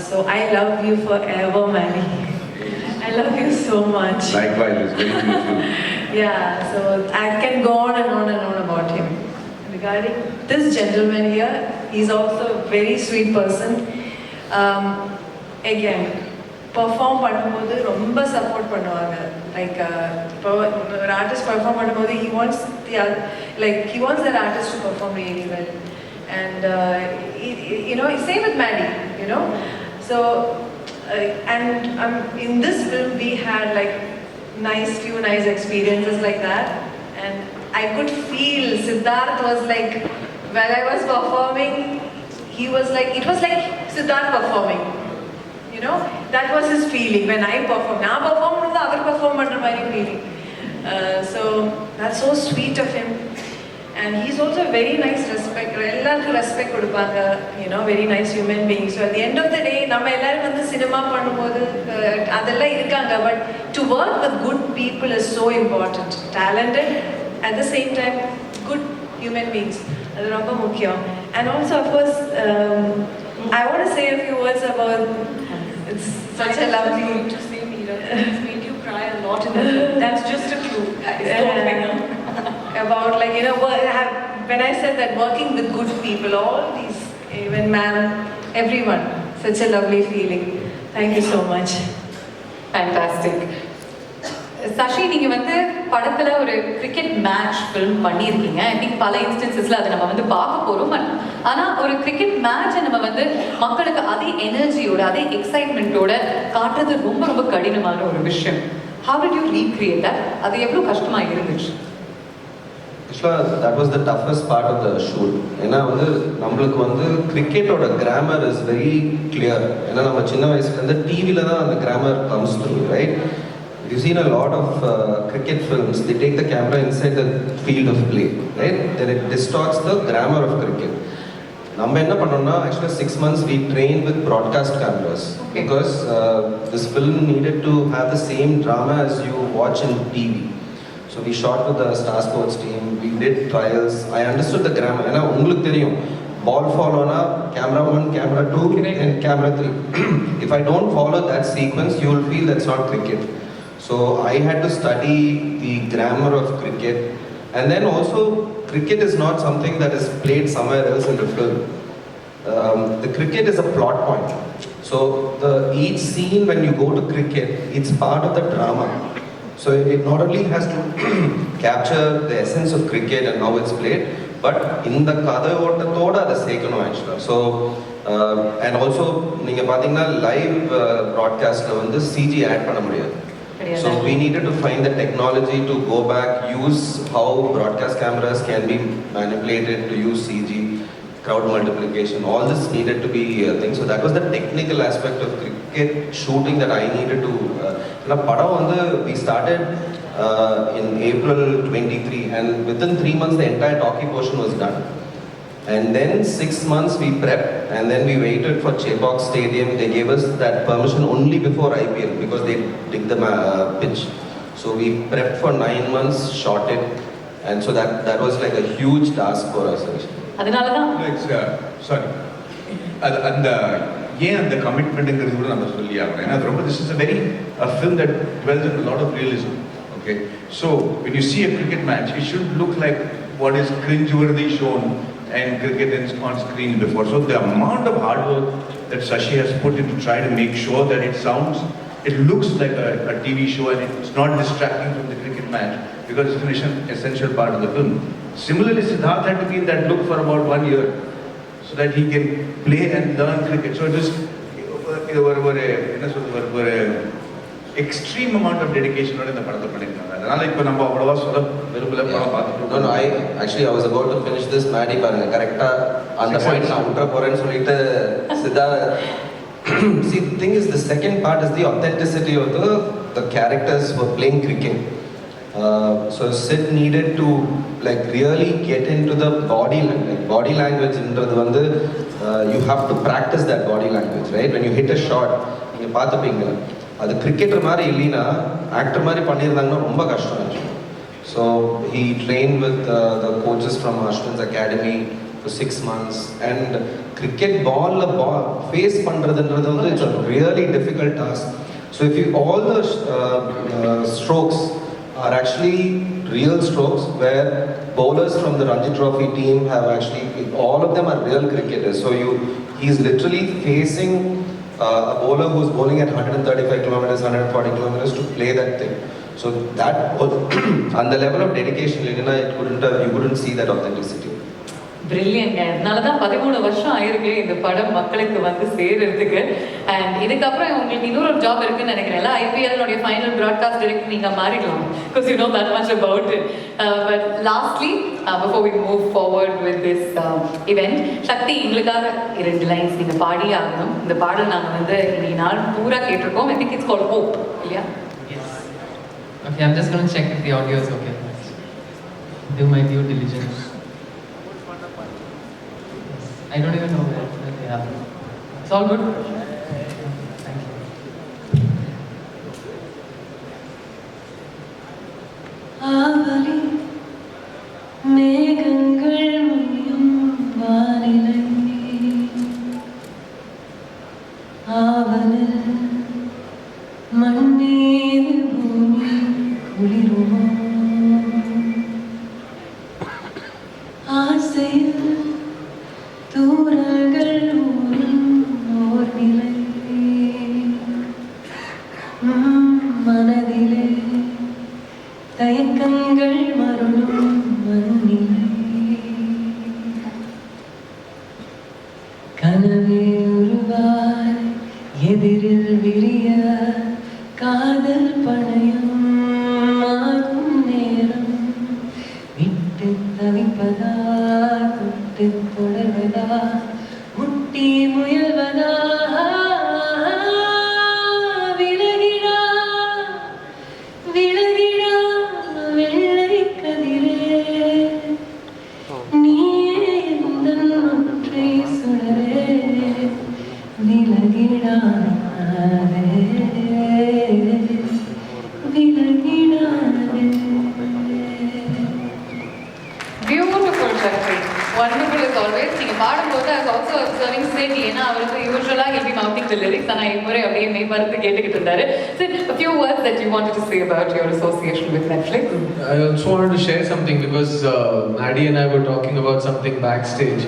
So I love you forever, Manny. I love you so much. Likewise, it's very beautiful. Yeah, so I can go on and on and on about him. Regarding this gentleman here, he's also a very sweet person. Again, perform பண்ணும்போது ரொம்ப support பண்ணுவாங்க. Like இப்போ ஒரு artist perform பண்ணும்போது he wants that artist to perform really well. And you know, same with Maddie, you know. So and in this film we had like few nice experiences like that, and I could feel Siddharth was like, when I was performing, he was like, it was like Siddharth performing. You know, that was his feeling when I performed. Now perform with our perform under my feeling. So that's so sweet of him. And he's also a very nice respect. Ellarku respect kodupanga, you know, very nice human being. So at the end of the day, நம்ம எல்லாரும் வந்து cinema பண்ணும்போது அதெல்லாம் இருக்காங்க, but to work with good people is so important. Talented, at the same time, good human beings. அது ரொம்ப முக்கியம். And also, of course, I want to say a few words about. It's such a lovely to say, Meera. It's made you cry a lot in the film. That's just a clue. About like, you know, when I said that working with good people, all these, even ma'am, everyone, such a lovely feeling. Thank you so much. Fantastic. Sasi, நீங்க வந்து படத்துல ஒரு cricket match film பண்ணியிருக்கீங்க. I think பல இன்ஸ்டன்சஸ்ல அதை நம்ம வந்து பார்க்க போறோம். ஆனா ஒரு கிரிக்கெட் மேட்சை நம்ம வந்து மக்களுக்கு அதே எனர்ஜியோட அதே எக்ஸைட்மெண்ட்டோட காட்டுறது ரொம்ப ரொம்ப கடினமான ஒரு விஷயம். How did you recreate that? அது எவ்வளவு கஷ்டமா இருந்துச்சு? Actually, that was the toughest part of the shoot. ஏன்னா வந்து நம்மளுக்கு வந்து கிரிக்கெட்டோட கிராமர் இஸ் வெரி கிளியர். ஏன்னா நம்ம சின்ன வயசுலேருந்து டிவியில் தான் அந்த grammar comes through, right? You've seen a lot of cricket films. They take the camera inside the field of play, right? Then it distorts the grammar of cricket. நம்ம என்ன பண்ணோம்னா, actually 6 months we trained with broadcast cameras because this film needed to have the same drama as you watch in TV. So we shot with the Star Sports team. We did trials. I understood the grammar. ஏன்னா உங்களுக்கு தெரியும், ball follow na camera 1, camera 2 and camera 3. If I don't follow that sequence, you will feel that's not cricket. So I had to study the grammar of cricket, and then also cricket is not something that is played somewhere else in the film. The cricket is a plot point. So each scene when you go to cricket, it's part of the drama. So it not only has to capture the essence of cricket and how it's played, but in the kada ottathooda ada sekano actually. So and also neenga pathina live broadcast la vandu CG add panna mudiyadhu. So we needed to find the technology to go back, use how broadcast cameras can be manipulated to use CG, crowd multiplication. All this needed to be a thing. So that was the technical aspect of cricket shooting that I needed to. We started in April 23, and within 3 months the entire talkie portion was done. And then 6 months we prepped, and then we waited for Chepauk Stadium. They gave us that permission only before IPL because they dig the pitch. So we prepped for 9 months, shot it, and so that was like a huge task for us. அதனாலதான் sorry, அது அந்த ஏன் அந்த கமிட்மெண்ட்டுங்கிறது கூட நம்ம சொல்லி ஆகணும். ஏன்னா அது ரொம்ப this is a film that dwells in a lot of realism. Okay, so when you see a cricket match, it should look like what is cringe-worthy shown and cricket on screen before. So the amount of hard work that Shashi has put in to try to make sure that it looks like a TV show and it's not distracting from the cricket match because it's an essential part of the film. Similarly, Siddharth had to be in that look for about 1 year so that he can play and learn cricket. So it was a extreme amount of dedication in the படத்தை பண்ணிருக்காங்க. அதனால இப்போ நம்ம அவ்வளவா சொல்ல விரும்பல படம் பார்த்துட்டு. No, I was about to finish this Maddie பாருங்க கரெக்ட்டா அந்த பாயிண்ட் நான் விட்டுற போறேன்னு சொல்லிட்டு Siddharth. See, the thing is, the second part is the authenticity of the characters who are playing cricket. So Sid needed to like really get into the body language என்றது வந்து you have to practice that body language, right? When you hit a shot நீங்க பார்த்துப்பீங்க அது cricketer மாதிரி இல்லைன்னா actor மாதிரி பண்ணியிருந்தாங்கன்னா ரொம்ப கஷ்டம் ஆச்சு. So he trained with the coaches from Ashwin's Academy for 6 months and cricket ball face பண்றதுன்றது வந்து it's a really difficult task. So if you all the strokes are actually real strokes where bowlers from the Ranji Trophy team have actually, all of them are real cricketers. So he's literally facing a bowler who's bowling at 135 kilometers, 140 kilometers to play that thing. So that was on the level of dedication, you couldn't see that authenticity. Brilliant. அதனால தான் 13 வருஷம் ஆயிருக்கு இந்த படம் மக்களுக்கு வந்து சேர்றதுக்கு. And இதுக்கப்புறம் உங்களுக்கு இன்னொரு ஜாப் இருக்குன்னு நினைக்கிறேன். ஐபிஎல்னுடைய ஃபைனல் ப்ராட்காஸ்ட் டைரக்டர் நீங்க மாறிடலாம். Because you know that much about it. But lastly, before we move forward with this event, சக்தி எங்களுக்காக 2 லைன்ஸ் நீங்க பாடி ஆகணும். இந்த பாடல் நாங்க வந்து இன்னைக்கு நாள் பூரா கேட்டிருக்கோம். I think it's called Hope, இல்லையா? Yes. Okay, I'm just going to check if the audio is okay. Do my due diligence. I don't even know where they are. It's all good. Thank you. ஆவலி மேகங்கள் மொழியும் வானிலை ஆவலில் மண்ணீர் பூமி குளிருமோ ஆசையில் தூரங்கள் ஊரும் ஓர் நிலை மனதிலே தயக்கங்கள் மருளும் மண்ணிலை கனவே உருவாய் எதிரில் விரிய காதல் பணயம் ஆகும் நேரம் விட்டு தவிப்பதா தொட்டு தொடர்வதா முட்டி முயல்வதா விலகிடா விலகிடா வெள்ளை கதிரே நீயே எந்தன் ஒற்றை சுடரே விலகிடாதே விலகிடாதே. Beautiful, Shakti. Wonderful as always. நீங்க பாடும்போது I was also observing Sid. ஏன்னா அவருக்கு யூசுவலா he'll be mouthing the lyrics. ஆனா இம்முறை அப்படியே மெய்மறந்து கேட்டுக்கிட்டு இருந்தாரு. Sid, a few words that you wanted to say about your association with Netflix. I also wanted to share something because Maddie and I were talking about something backstage.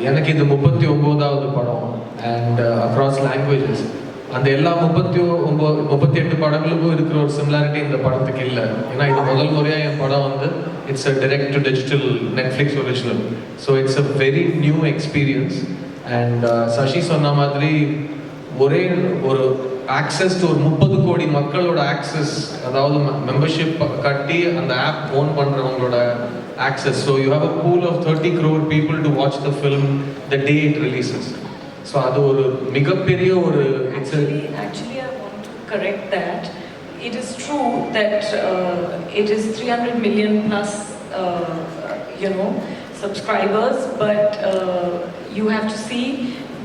எனக்கு இது 39வது படம் and across languages. அந்த எல்லா 38 படங்களுக்கும் இருக்கிற ஒரு similarity இந்த படத்துக்கு இல்லை. ஏன்னா இது முதல் முறையாக என் படம் வந்து it's a direct to digital Netflix original. So it's a very new experience. And Sasi சொன்ன மாதிரி ஒரே ஒரு ஆக்சஸ் டு ஒரு 30 கோடி மக்களோட ஆக்சஸ், அதாவது மெம்பர்ஷிப் கட்டி அந்த ஆப் ஓன் பண்ணுறவங்களோட access. So you have a pool of 30 crore people to watch the film the day it releases. So அது ஒரு மிகப்பெரிய ஒரு Actually, I want to correct that. It is true that it is 300 million plus, subscribers, but you have to see,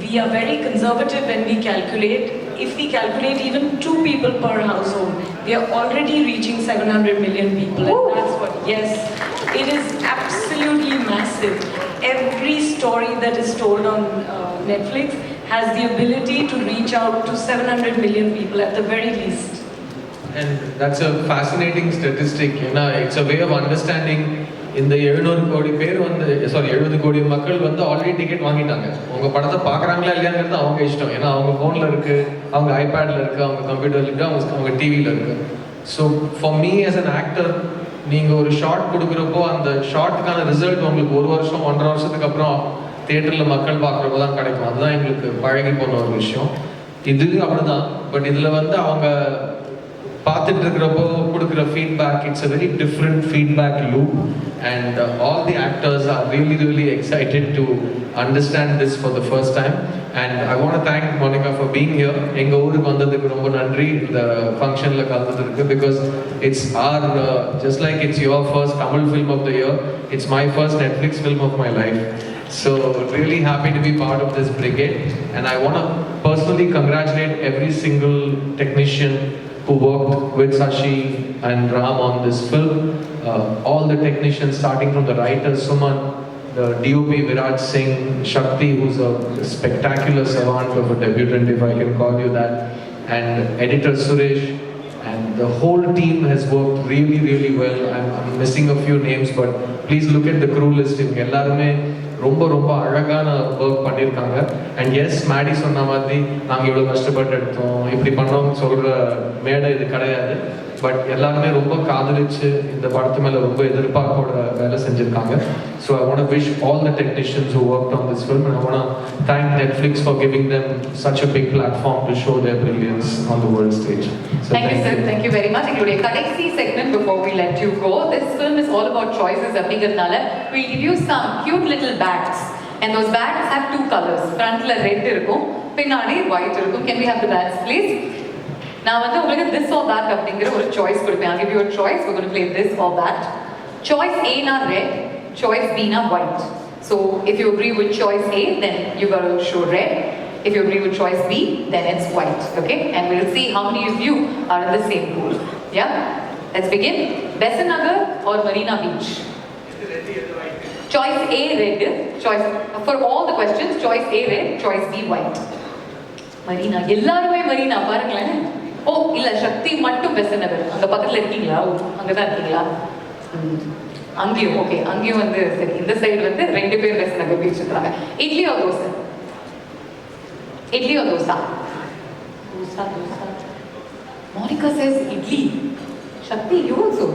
we are very conservative when we calculate. If we calculate even 2 people per household, we are already reaching 700 million people. And that's what, yes, it is absolutely massive. Every story that is told on Netflix has the ability to reach out to 700 million people at the very least. And that's a fascinating statistic. It's a way of understanding இந்த 700 கோடி பேர் வந்து 70 கோடி மக்கள் வந்து already ticket வாங்கிட்டாங்க. உங்க படத்தை பார்க்குறாங்களா இல்லையாங்கிறது அவங்க இஷ்டம். ஏன்னா அவங்க ஃபோனில் இருக்கு, அவங்க ஐபேடில் இருக்கு, அவங்க கம்ப்யூட்டர்ல இருக்கு, அவங்க டிவியில் இருக்கு. So for me as an actor, நீங்கள் ஒரு ஷார்ட் கொடுக்குறப்போ அந்த ஷார்ட்டுக்கான ரிசல்ட் உங்களுக்கு 1 வருஷம் 1.5 வருஷத்துக்கு அப்புறம் தியேட்டரில் மக்கள் பார்க்குறப்போ தான் கிடைக்கும். அதுதான் எங்களுக்கு பழகி போன ஒரு விஷயம். இதுவும் அப்படிதான். பட் இதில் வந்து அவங்க பார்த்துட்டு இருக்கிறப்போ கொடுக்குற feedback, it's a very different feedback loop. And all the actors are really excited to understand this for the first time. And I want to thank Monica for being here. எங்கள் ஊருக்கு வந்ததுக்கு ரொம்ப நன்றி இந்த ஃபங்க்ஷனில் கலந்ததுக்கு. Because it's are just like it's your first Tamil film of the year, it's my first Netflix film of my life. So really happy to be part of this brigade, and I want to personally congratulate every single technician who worked with Sashi and Ram on this film. All the technicians, starting from the writer Suman, the DOP Viraj Singh, Shakti, who's a spectacular savant of a debutant, if I can call you that, and editor Suresh, and the whole team has worked really well. I'm missing a few names, but please look at the crew list. இவங்க எல்லாருமே ரொம்ப அழகான work பண்ணியிருக்காங்க. And S, Maddy சொன்ன மாதிரி நாங்கள் இவ்வளோ கஷ்டப்பட்டு எடுத்தோம், இப்படி பண்ணோம்னு சொல்கிற மேடை இது கிடையாது. பட் எல்லாருமே ரொம்ப காதலிச்சு இந்த படத்து மேலே ரொம்ப எதிர்பார்ப்போட வேலை செஞ்சுருக்காங்க. So I want to wish all the technicians who worked on this film, and I want to thank Netflix for giving them such a big platform to show their brilliance on the world stage. So thank you, sir. Thank you very much. எங்களுடைய கடைசி segment before we let you go. This film is all about choices. அப்படிங்கிறதுனால we'll give you some cute little bags, and those bags have 2 colors. Frontல red இருக்கும், பின்னாடி white இருக்கும். Can we have the bags, please? நான் வந்து உங்களுக்கு this or that அப்படிங்கிற ஒரு choice கொடுப்பேன். I'll give you a choice. We're going to play this or that. Choice A na red, choice B na white. So if you agree with choice A, then you got to show red. If you agree with choice B, then it's white. Okay? And we'll see how many of you are in the same pool. Yeah? Let's begin. Besant Nagar or Marina Beach? Choice A red. Choice for all the questions. Choice A red. Choice B white. Marina. எல்லாருமே Marina பாருங்களேன். ஓ இல்ல, சக்தி மட்டும் பெசன்ட் நகர். அங்க பக்கத்துல இருக்கீங்களா? அங்கதான் இருக்கீங்களா? அங்கேயும் ஓகே. அங்கேயும் வந்து சரி, இந்த சைடு வந்து 2 பேர் பெசன்ட் நகர் பீச் இருக்காங்க. Idli or dosa? Idli or dosa? Dosa. Monica says idli. Shakti, you also.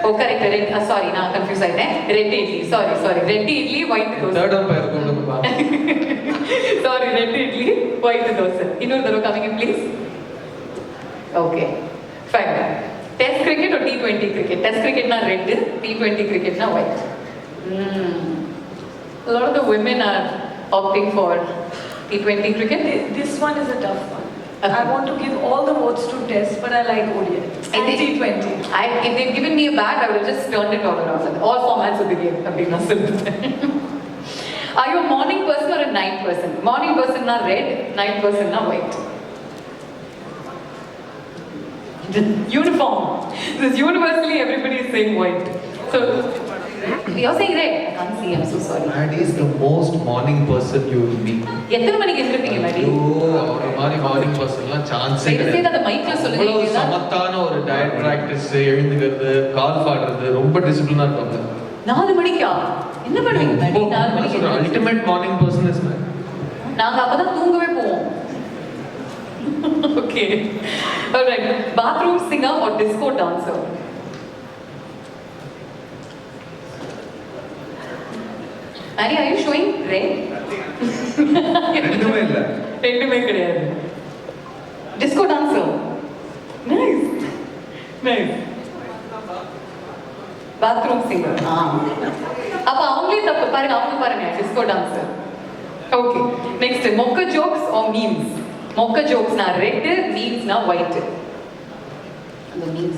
Oh, correct. Red. Sorry, நான் confuse ஆயிட்டேன். Red idli. Sorry. Red idli, white dosa. Third umpire கொடுங்கப்பா. Sorry, red idli, white dosa. இன்னொரு தடவை coming in, please. Okay. Fine. Test cricket or T20 cricket? Test cricket na red, T20 cricket na white. A lot of the women are opting for T20 cricket. This one is a tough one. I want to give all the votes to Test, but I like ODI. And T20. If they'd given me a bat, I would have just turned it all around. All formats of the game. Are you a morning person or a night person? Morning person na red, night person na white. Uniform. This universally everybody is saying white. So you're saying red. I can't see. I'm so sorry. Maddie is the most morning person you will meet. எத்தனை மணிக்கு எந்திருப்பீங்க மேடி? ஒரு மாதிரி morning பர்சன்லாம் சான்ஸே கிடையாது. அந்த மைக்ல சொல்லுங்க. இவ்வளவு சமத்தான ஒரு டயட் பிராக்டிஸ், எழுந்துக்கிறது, கால் பாடுறது, ரொம்ப டிசிப்ளினா இருப்பாங்க. 4 மணிக்கா? என்ன பண்ணுவீங்க மேடி 4 மணிக்கு? ஒரு ultimate morning person is man. நாங்க அப்பதான் தூங்கவே போவோம். Okay. All right. Bathroom singer or disco dancer? Ari, are you showing red? ரெண்டுமே இல்ல. ரெண்டுமே கிடையாது. Disco dancer. Nice. Bathroom singer. அப்ப அவங்களே தப்பு பாருங்க, அவங்க பாருங்க disco dancer. Okay. Next, mocha jokes or memes? Mocha jokes na red, memes na white. The memes.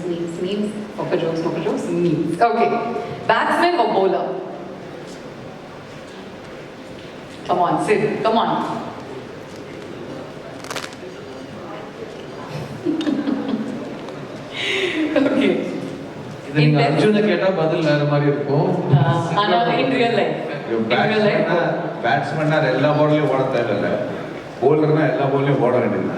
Mocha jokes, memes. Okay. Batsman or bowler? Come on, Sid. Come on. Okay. இது நீங்க அர்ஜுனை கேட்டா பதில் வேற மாதிரி இருக்கும். ஆனா in real life. பேட்ஸ்மேன்னா எல்லா பால்லையும் ஓட தேவையில்லை, போலர்னா எல்லா பால்லையும் ஓட வேண்டியது.